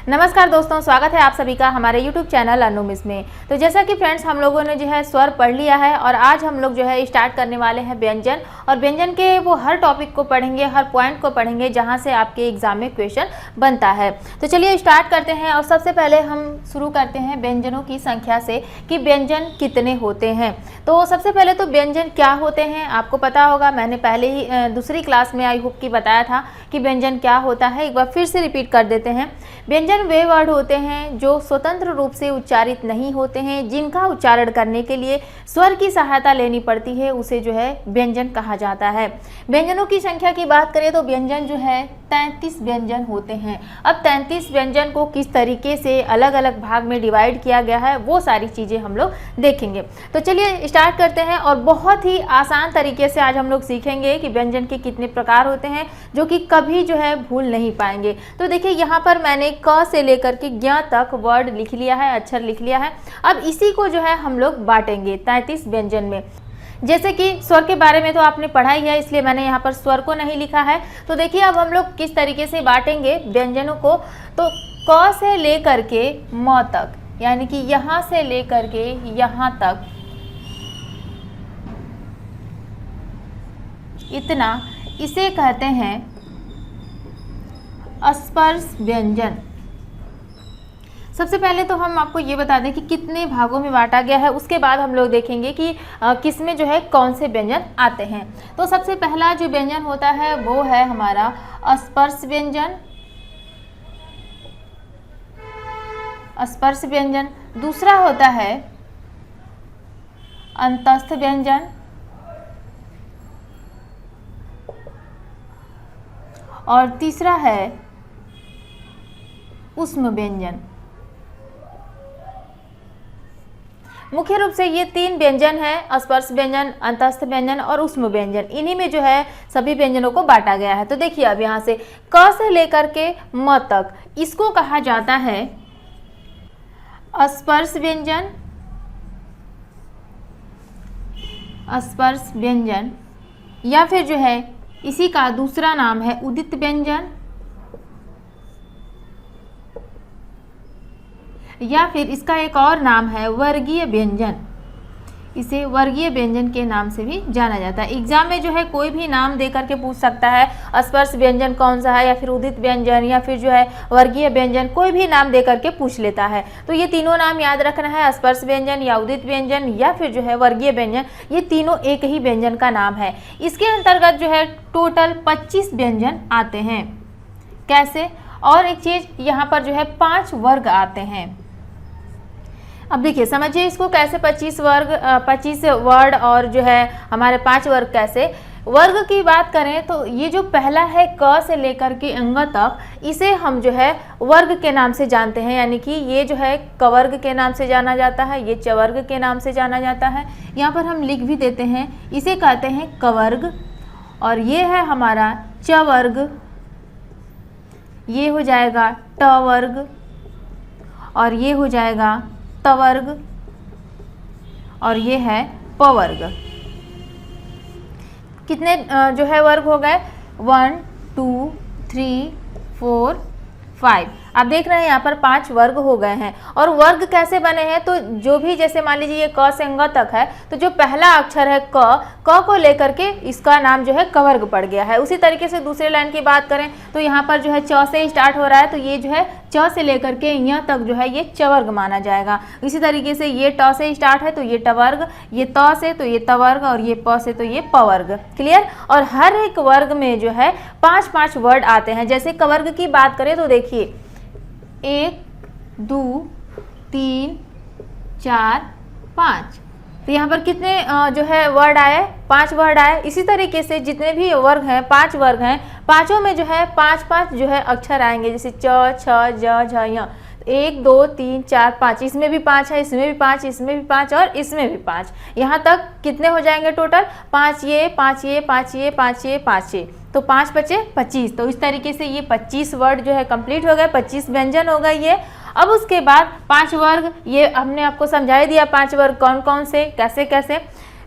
नमस्कार दोस्तों, स्वागत है आप सभी का हमारे YouTube चैनल अनु मिस में। तो जैसा कि फ्रेंड्स हम लोगों ने जो है स्वर पढ़ लिया है और आज हम लोग जो है स्टार्ट करने वाले हैं व्यंजन। और व्यंजन के वो हर टॉपिक को पढ़ेंगे, हर पॉइंट को पढ़ेंगे जहां से आपके एग्जाम में क्वेश्चन बनता है। तो चलिए स्टार्ट करते हैं। और सबसे पहले हम शुरू करते हैं व्यंजनों की संख्या से कि व्यंजन कितने होते हैं। तो सबसे पहले तो व्यंजन क्या होते हैं आपको पता होगा, मैंने पहले ही दूसरी क्लास में आई होप की बताया था कि व्यंजन क्या होता है। एक बार फिर से रिपीट कर देते हैं। व्यंजन वे वर्ड होते हैं जो स्वतंत्र रूप से उच्चारित नहीं होते हैं, जिनका उच्चारण करने के लिए स्वर की सहायता लेनी पड़ती है, उसे जो है व्यंजन कहा जाता है। व्यंजनों की संख्या की बात करें तो व्यंजन जो है 33 व्यंजन होते हैं। अब 33 व्यंजन को किस तरीके से अलग अलग भाग में डिवाइड किया गया है वो सारी चीज़ें हम लोग देखेंगे। तो चलिए स्टार्ट करते हैं। और बहुत ही आसान तरीके से आज हम लोग सीखेंगे कि व्यंजन के कितने प्रकार होते हैं, जो कि कभी जो है भूल नहीं पाएंगे। तो देखिए यहाँ पर मैंने क से लेकर के ज्ञ तक वर्ड लिख लिया है, अक्षर लिख लिया है। अब इसी को जो है हम लोग बांटेंगे 33 व्यंजन में। जैसे कि स्वर के बारे में तो आपने पढ़ा ही है, इसलिए मैंने यहाँ पर स्वर को नहीं लिखा है। तो देखिए अब हम लोग किस तरीके से बांटेंगे व्यंजनों को। तो क से लेकर के म तक, यानी कि यहाँ से लेकर के यहाँ तक, इतना, इसे कहते हैं स्पर्श व्यंजन। सबसे पहले तो हम आपको ये बता दें कि कितने भागों में बांटा गया है, उसके बाद हम लोग देखेंगे कि किस में जो है कौन से व्यंजन आते हैं। तो सबसे पहला जो व्यंजन होता है वो है हमारा स्पर्श व्यंजन। स्पर्श व्यंजन। दूसरा होता है अंतस्थ व्यंजन। और तीसरा है ऊष्म व्यंजन। मुख्य रूप से ये तीन व्यंजन हैं, स्पर्श व्यंजन, अंतस्थ व्यंजन और ऊष्म व्यंजन। इन्हीं में जो है सभी व्यंजनों को बांटा गया है। तो देखिए अब यहाँ से क से लेकर के म तक, इसको कहा जाता है स्पर्श व्यंजन। स्पर्श व्यंजन या फिर जो है इसी का दूसरा नाम है उदित व्यंजन, या फिर इसका एक और नाम है वर्गीय व्यंजन। इसे वर्गीय व्यंजन के नाम से भी जाना जाता है। एग्जाम में जो है कोई भी नाम दे करके पूछ सकता है, स्पर्श व्यंजन कौन सा है, या फिर उदित व्यंजन, या फिर जो है वर्गीय व्यंजन, कोई भी नाम दे करके पूछ लेता है। तो ये तीनों नाम याद रखना है, स्पर्श व्यंजन या उदित व्यंजन या फिर जो है वर्गीय व्यंजन, ये तीनों एक ही व्यंजन का नाम है। इसके अंतर्गत जो है टोटल 25 व्यंजन आते हैं। कैसे? और एक चीज यहाँ पर जो है 5 वर्ग आते हैं। अब देखिए समझिए इसको कैसे 25 वर्ड और जो है हमारे 5 वर्ग कैसे। वर्ग की बात करें तो ये जो पहला है क से लेकर के अंग तक, इसे हम जो है वर्ग के नाम से जानते हैं, यानी कि ये जो है कवर्ग के नाम से जाना जाता है, ये चवर्ग के नाम से जाना जाता है। यहाँ पर हम लिख भी देते हैं, इसे कहते हैं कवर्ग। और ये है हमारा चवर्ग, ये हो जाएगा टवर्ग, और ये हो जाएगा तवर्ग, और ये है पवर्ग। कितने जो है वर्ग हो गए? 1 2 3 4 5। आप देख रहे हैं यहाँ पर 5 वर्ग हो गए हैं। और वर्ग कैसे बने हैं? तो जो भी, जैसे मान लीजिए ये क से अंग तक है, तो जो पहला अक्षर है क को लेकर के इसका नाम जो है कवर्ग पड़ गया है। उसी तरीके से दूसरे लाइन की बात करें तो यहाँ पर जो है च से स्टार्ट हो रहा है, तो ये जो है च से लेकर के यहाँ तक जो है ये चवर्ग माना जाएगा। इसी तरीके से ये ट से स्टार्ट है तो ये टवर्ग, ये त से तो ये तवर्ग, और ये प से तो ये पवर्ग। क्लियर? और हर एक वर्ग में जो है 5-5 वर्ड आते हैं। जैसे कवर्ग की बात करें तो देखिए 1 2 3 4 5, तो यहाँ पर कितने जो है वर्ड आए? 5 वर्ड आए। इसी तरीके से जितने भी वर्ग हैं, 5 वर्ग हैं, पांचों में जो है 5-5 जो है अक्षर आएंगे। जैसे च छ ज झ य, 1 2 3 4 5, इसमें भी 5 है, इसमें भी 5, इसमें भी 5 और इसमें भी 5। यहाँ तक कितने हो जाएंगे टोटल? 5 ये 5 ये 5 ये 5 ये 5 ये, तो 5 बचे 25। तो इस तरीके से ये 25 वर्ड जो है कंप्लीट हो गए, 25 व्यंजन हो गए ये। अब उसके बाद 5 वर्ग, ये हमने आपको समझा ही दिया 5 वर्ग कौन कौन से, कैसे कैसे,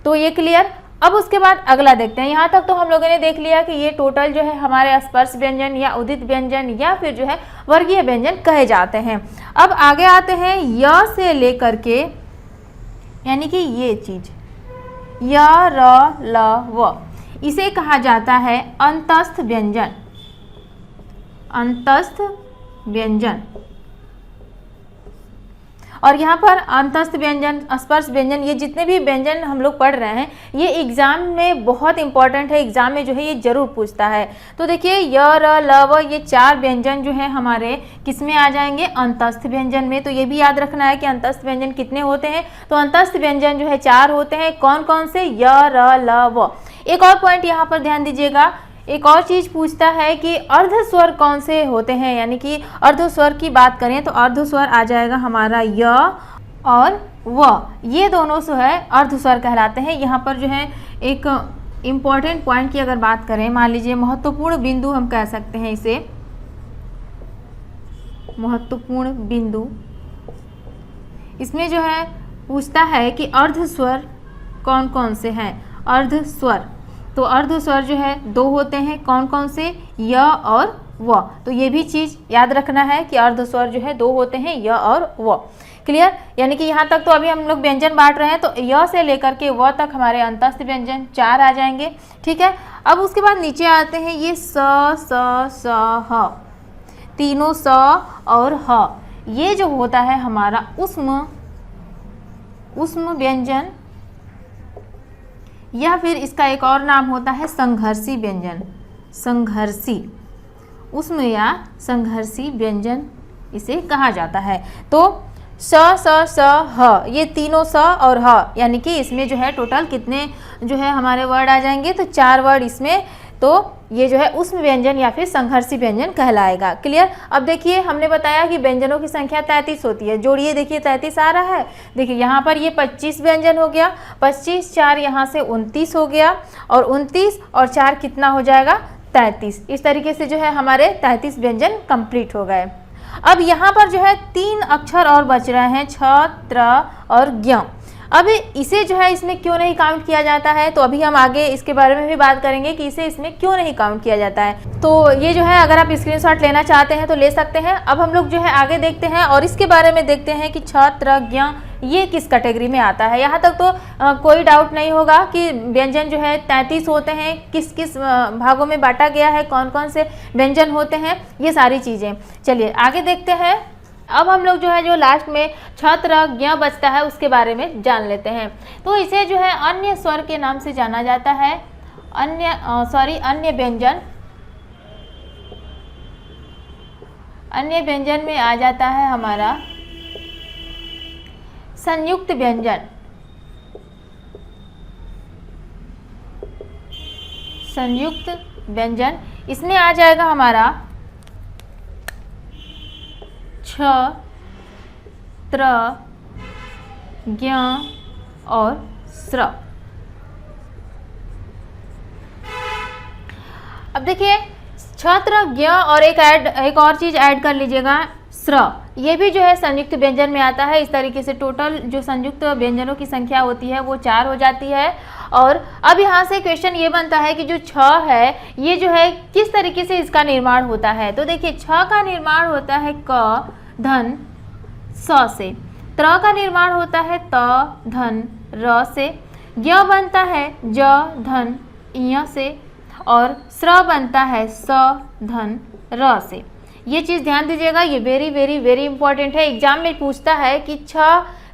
तो ये क्लियर। अब उसके बाद अगला देखते हैं। यहाँ तक तो हम लोगों ने देख लिया कि ये टोटल जो है हमारे स्पर्श व्यंजन या उदित व्यंजन या फिर जो है वर्गीय व्यंजन कहे जाते हैं। अब आगे आते हैं य से लेकर के, यानी कि ये चीज य र ल व, इसे कहा जाता है अंतस्थ व्यंजन। अंतस्थ व्यंजन। और यहाँ पर अंतस्थ व्यंजन, स्पर्श व्यंजन, ये जितने भी व्यंजन हम लोग पढ़ रहे हैं ये एग्जाम में बहुत इंपॉर्टेंट है। एग्जाम में जो है ये जरूर पूछता है। तो देखिए य र ल व, ये 4 व्यंजन जो है हमारे किस में आ जाएंगे, अंतस्थ व्यंजन में। तो ये भी याद रखना है कि अंतस्थ व्यंजन कितने होते हैं। तो अंतस्थ व्यंजन जो है 4 होते हैं। कौन कौन से, य र ल व। एक और पॉइंट यहाँ पर ध्यान दीजिएगा, एक और चीज पूछता है कि अर्ध स्वर कौन से होते हैं, यानी कि अर्ध स्वर की बात करें तो अर्ध स्वर आ जाएगा हमारा य और व, ये दोनों जो है अर्ध स्वर कहलाते हैं। यहाँ पर जो है एक इम्पॉर्टेंट पॉइंट की अगर बात करें, मान लीजिए महत्वपूर्ण बिंदु हम कह सकते हैं इसे, महत्वपूर्ण बिंदु, इसमें जो है पूछता है कि अर्ध स्वर कौन कौन से हैं। अर्ध स्वर, तो अर्ध स्वर जो है 2 होते हैं। कौन कौन से, य और व। तो ये भी चीज़ याद रखना है कि अर्ध स्वर जो है 2 होते हैं, य और व। क्लियर, यानी कि यहाँ तक तो अभी हम लोग व्यंजन बांट रहे हैं। तो य से लेकर के व तक हमारे अंतस्थ व्यंजन 4 आ जाएंगे। ठीक है, अब उसके बाद नीचे आते हैं ये स स ह, तीनों स और ह, ये जो होता है हमारा उष्म व्यंजन, या फिर इसका एक और नाम होता है संघर्षी व्यंजन। संघर्षी, उष्म या संघर्षी व्यंजन इसे कहा जाता है। तो स स स ह, ये तीनों स और ह, यानी कि इसमें जो है टोटल कितने जो है हमारे वर्ड आ जाएंगे, तो 4 वर्ड इसमें। तो ये जो है उष्म व्यंजन या फिर संघर्षी व्यंजन कहलाएगा। क्लियर। अब देखिए हमने बताया कि व्यंजनों की संख्या 33 होती है। जोड़िए, देखिए 33 आ रहा है। देखिए यहाँ पर ये 25 व्यंजन हो गया, 25 4 यहाँ से 29 हो गया, और 29 और 4 कितना हो जाएगा, 33। इस तरीके से जो है हमारे 33 व्यंजन कंप्लीट हो गए। अब यहाँ पर जो है 3 अक्षर और बच रहे हैं, छ, त्र और ज्ञ। अब इसे जो है इसमें क्यों नहीं काउंट किया जाता है, तो अभी हम आगे इसके बारे में भी बात करेंगे कि इसे इसमें क्यों नहीं काउंट किया जाता है। तो ये जो है अगर आप स्क्रीनशॉट लेना चाहते हैं तो ले सकते हैं। अब हम लोग जो है आगे देखते हैं और इसके बारे में देखते हैं कि छ, त्र, ज्ञ ये किस कैटेगरी में आता है। यहाँ तक तो कोई डाउट नहीं होगा कि व्यंजन जो है 33 होते हैं, किस किस भागों में बांटा गया है, कौन कौन से व्यंजन होते हैं, ये सारी चीज़ें। चलिए आगे देखते हैं। अब हम लोग जो है जो लास्ट में छ, त्र, ज्ञ बचता है उसके बारे में जान लेते हैं। तो इसे जो है अन्य स्वर के नाम से जाना जाता है। अन्य व्यंजन। अन्य व्यंजन में आ जाता है हमारा संयुक्त व्यंजन। संयुक्त व्यंजन, इसमें आ जाएगा हमारा छ, त्र, ज्ञ और स्र। अब देखिए छ, त्र, ज्ञ और एक और चीज ऐड कर लीजिएगा, स्र। ये भी जो है संयुक्त व्यंजन में आता है। इस तरीके से टोटल जो संयुक्त व्यंजनों की संख्या होती है वो 4 हो जाती है। और अब यहाँ से क्वेश्चन ये बनता है कि जो छ है ये जो है किस तरीके से इसका निर्माण होता है। तो देखिए छ का निर्माण होता है क धन स से, त्र का निर्माण होता है त धन र से, ज्ञ बनता है ज धन ञ से, और स्र बनता है स धन र से। ये चीज़ ध्यान दीजिएगा, ये वेरी वेरी वेरी इंपॉर्टेंट है। एग्जाम में पूछता है कि छ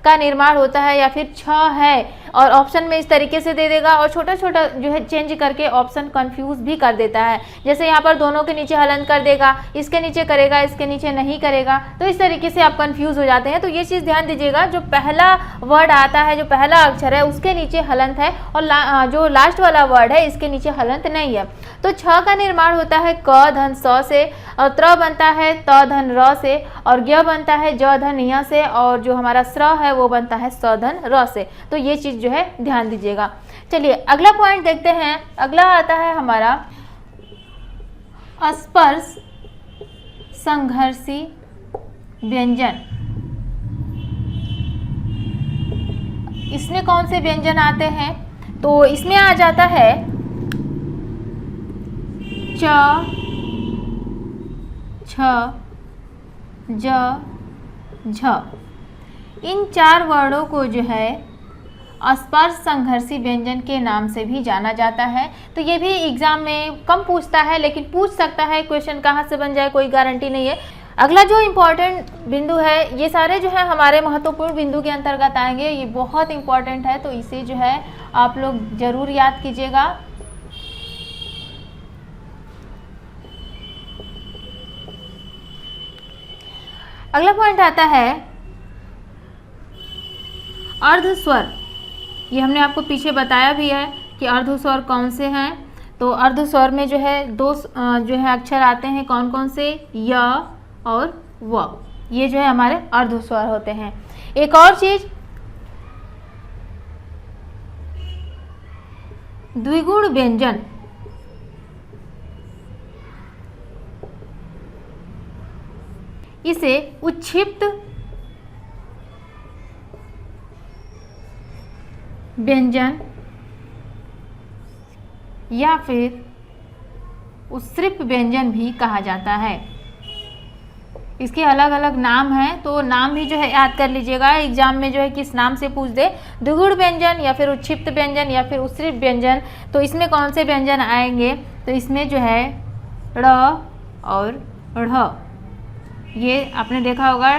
का निर्माण होता है या फिर छ है, और ऑप्शन में इस तरीके से दे देगा और छोटा छोटा जो है चेंज करके ऑप्शन कंफ्यूज भी कर देता है। जैसे यहाँ पर दोनों के नीचे हलंत कर देगा, इसके नीचे करेगा, इसके नीचे नहीं करेगा, तो इस तरीके से आप कंफ्यूज हो जाते हैं। तो ये चीज़ ध्यान दीजिएगा, जो पहला वर्ड आता है, जो पहला अक्षर है उसके नीचे हलंत है, और जो लास्ट वाला वर्ड है इसके नीचे हलंत नहीं है। तो छ का निर्माण होता है क धन स से, और त्र बनता है त धन र से, और ज्ञ बनता है ज धन ञ से, और जो हमारा स्र है वो बनता है स धन र से। तो ये चीज़ जो है ध्यान दीजिएगा। चलिए अगला पॉइंट देखते हैं। अगला आता है हमारा स्पर्श संघर्षी व्यंजन। इसमें कौन से व्यंजन आते हैं, तो इसमें आ जाता है च, छ, ज, झ। इन 4 वर्णों को जो है स्पर्श संघर्षी व्यंजन के नाम से भी जाना जाता है। तो ये भी एग्जाम में कम पूछता है, लेकिन पूछ सकता है। क्वेश्चन कहाँ से बन जाए कोई गारंटी नहीं है। अगला जो इम्पोर्टेंट बिंदु है, ये सारे जो है हमारे महत्वपूर्ण बिंदु के अंतर्गत आएंगे। ये बहुत इम्पोर्टेंट है, तो इसे जो है आप लोग जरूर याद कीजिएगा। अगला पॉइंट आता है अर्ध स्वर। ये हमने आपको पीछे बताया भी है कि अर्ध स्वर कौन से हैं। तो अर्ध स्वर में जो है 2 जो है अक्षर आते हैं, कौन कौन से, य और व। ये जो है हमारे अर्ध स्वर होते हैं। एक और चीज, द्विगुण व्यंजन। इसे उच्छिप्त व्यंजन या फिर उत्सृप व्यंजन भी कहा जाता है। इसके अलग अलग नाम हैं, तो नाम भी जो है याद कर लीजिएगा। एग्जाम में जो है किस नाम से पूछ दे, द्विगुण व्यंजन या फिर उच्छिप्त व्यंजन या फिर उत्सृप व्यंजन। तो इसमें कौन से व्यंजन आएंगे, तो इसमें जो है ड़ और ढ़। ये आपने देखा होगा,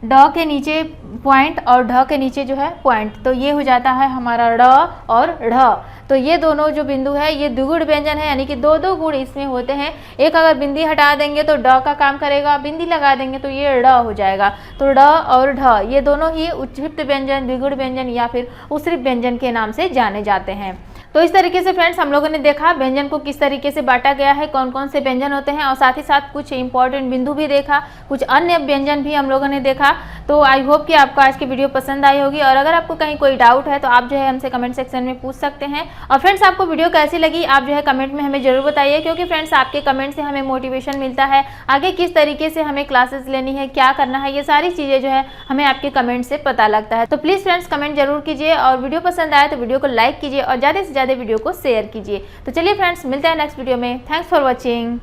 ड के नीचे पॉइंट और ढ के नीचे जो है पॉइंट, तो ये हो जाता है हमारा ड़ और ढ। तो ये दोनों जो बिंदु है ये द्विगुण व्यंजन है, यानी कि 2-2 गुण इसमें होते हैं। एक अगर बिंदी हटा देंगे तो ड का काम करेगा, बिंदी लगा देंगे तो ये ड़ हो जाएगा। तो ड और ढ ये दोनों ही उच्छिप्त व्यंजन, द्विगुण व्यंजन या फिर उत्सृप व्यंजन के नाम से जाने जाते हैं। तो इस तरीके से फ्रेंड्स हम लोगों ने देखा व्यंजन को किस तरीके से बांटा गया है, कौन कौन से व्यंजन होते हैं, और साथ ही साथ कुछ इंपॉर्टेंट बिंदु भी देखा, कुछ अन्य व्यंजन भी हम लोगों ने देखा। तो आई होप कि आपको आज की वीडियो पसंद आई होगी, और अगर आपको कहीं कोई डाउट है तो आप जो है हमसे कमेंट सेक्शन में पूछ सकते हैं। और फ्रेंड्स आपको वीडियो कैसी लगी आप जो है कमेंट में हमें जरूर बताइए, क्योंकि फ्रेंड्स आपके कमेंट से हमें मोटिवेशन मिलता है आगे किस तरीके से हमें क्लासेस लेनी है, क्या करना है, ये सारी चीज़ें जो है हमें आपके कमेंट से पता लगता है। तो प्लीज़ फ्रेंड्स कमेंट जरूर कीजिए, और वीडियो पसंद आए तो वीडियो को लाइक कीजिए और ज़्यादा से ज़्यादा वीडियो को शेयर कीजिए। तो चलिए फ्रेंड्स मिलते हैं नेक्स्ट वीडियो में। Thanks for watching.